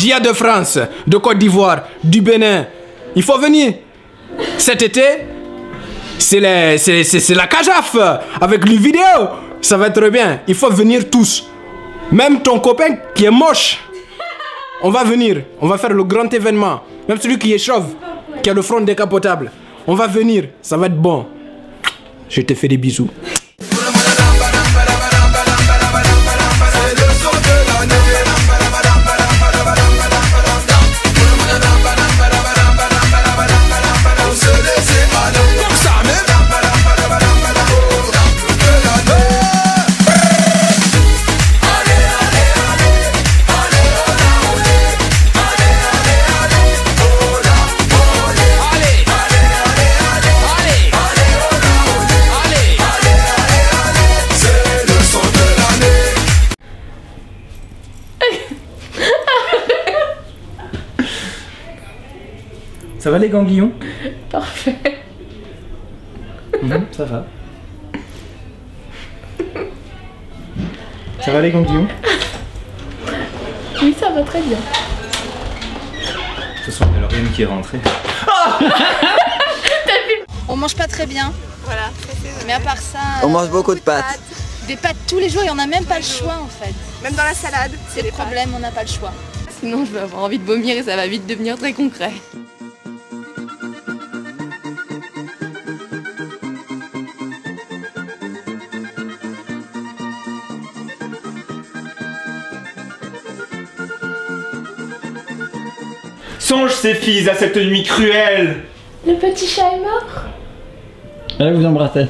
JA de France, de Côte d'Ivoire, du Bénin. Il faut venir. Cet été, c'est la CAJAF avec les vidéos. Ça va être bien. Il faut venir tous. Même ton copain qui est moche. On va venir. On va faire le grand événement. Même celui qui est chauve, qui a le front décapotable. On va venir. Ça va être bon. Je te fais des bisous. Ça va les ganglions? Parfait. Ça va. Ça va les ganglions? Oui, ça va très bien. De toute façon, il y a Lauriane qui est rentrée. On mange pas très bien. Voilà. Mais à part ça... On mange beaucoup de pâtes. Des pâtes tous les jours et on n'a même pas le choix en fait. Même dans la salade, C'est le problème, on n'a pas le choix. Sinon, je vais avoir envie de vomir et ça va vite devenir très concret. Songe ces filles à cette nuit cruelle. Le petit chat est mort. Elle vous embrassez.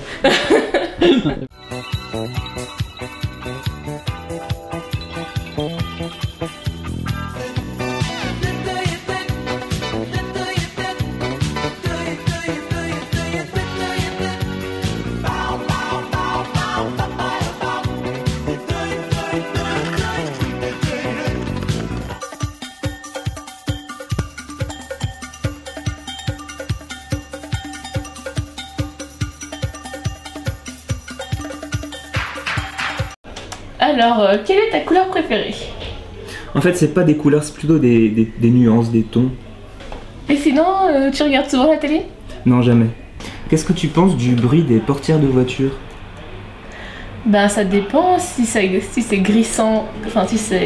Alors, quelle est ta couleur préférée? En fait, c'est pas des couleurs, c'est plutôt des nuances, des tons. Et sinon, tu regardes souvent la télé? Non, jamais. Qu'est-ce que tu penses du bruit des portières de voiture? Ben, ça dépend si c'est glissant, enfin si ça...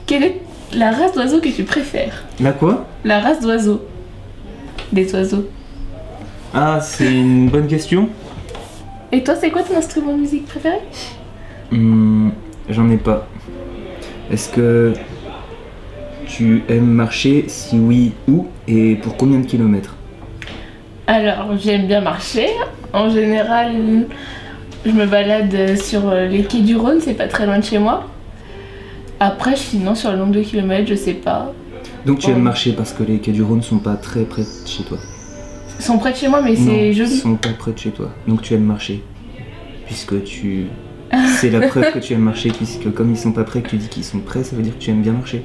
Quelle est la race d'oiseau que tu préfères? La quoi? La race d'oiseau. Des oiseaux. Ah, c'est une bonne question. Et toi, c'est quoi ton instrument de musique préféré? J'en ai pas. Est-ce que tu aimes marcher? Si oui, où? Et pour combien de kilomètres? Alors, j'aime bien marcher. En général, je me balade sur les quais du Rhône, c'est pas très loin de chez moi. Après, sinon, sur le nombre de kilomètres, je sais pas. Donc tu aimes marcher parce que les quais du Rhône sont pas très près de chez toi? Ils sont près de chez moi, mais c'est joli. Ils sont pas près de chez toi. Donc tu aimes marcher. Puisque tu... C'est la preuve que tu aimes marcher, puisque comme ils sont pas prêts, que tu dis qu'ils sont prêts, ça veut dire que tu aimes bien marcher.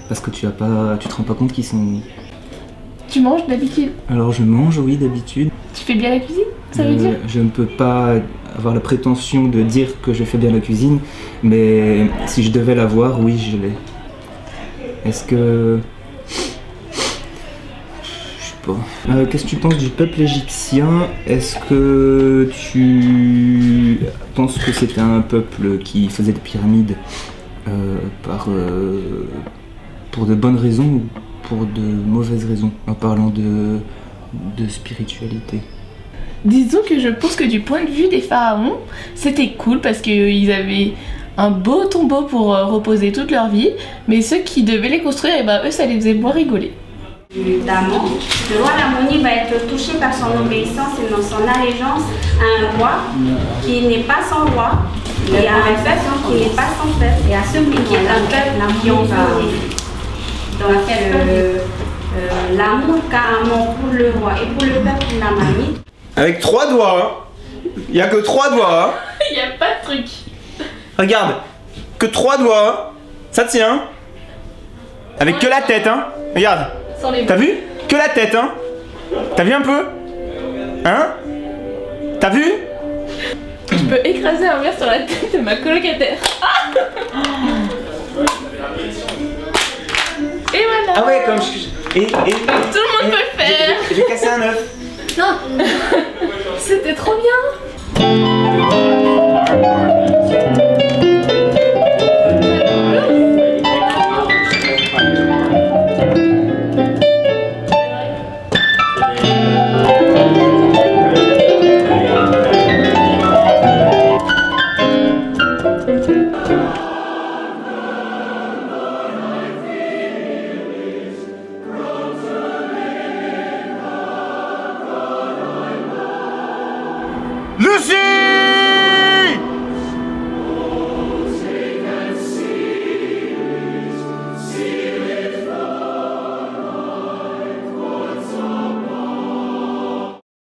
Parce que tu te rends pas compte qu'ils sont... Tu manges d'habitude? Alors je mange, oui, d'habitude. Tu fais bien la cuisine, ça veut dire? Je ne peux pas avoir la prétention de dire que je fais bien la cuisine, mais si je devais l'avoir, oui, je l'ai. Est-ce que... Qu'est-ce que tu penses du peuple égyptien? Est-ce que tu penses que c'était un peuple qui faisait des pyramides pour de bonnes raisons ou pour de mauvaises raisons, en parlant de spiritualité? Disons que je pense que du point de vue des pharaons, c'était cool parce qu'ils avaient un beau tombeau pour reposer toute leur vie, mais ceux qui devaient les construire, et ben, eux, ça les faisait moins rigoler. Évidemment, le roi Lamoni va être touché par son obéissance et dans son allégeance à un roi qui n'est pas son roi, et à un peuple qui n'est pas son peuple, et à celui qui est un peuple qui va l'amour qu'a Amon pour le roi et pour le peuple lamanite. Avec 3 doigts, hein. Il n'y a que 3 doigts, hein. Il n'y a pas de truc. Regarde, que 3 doigts, ça tient. Avec que la tête, hein. Regarde. T'as vu? Que la tête, hein. T'as vu un peu? Hein? T'as vu? Je peux écraser un verre sur la tête de ma colocataire. Ah ouais, comme et Tout le monde peut le faire. j'ai cassé un œuf. C'était trop bien. Lucie!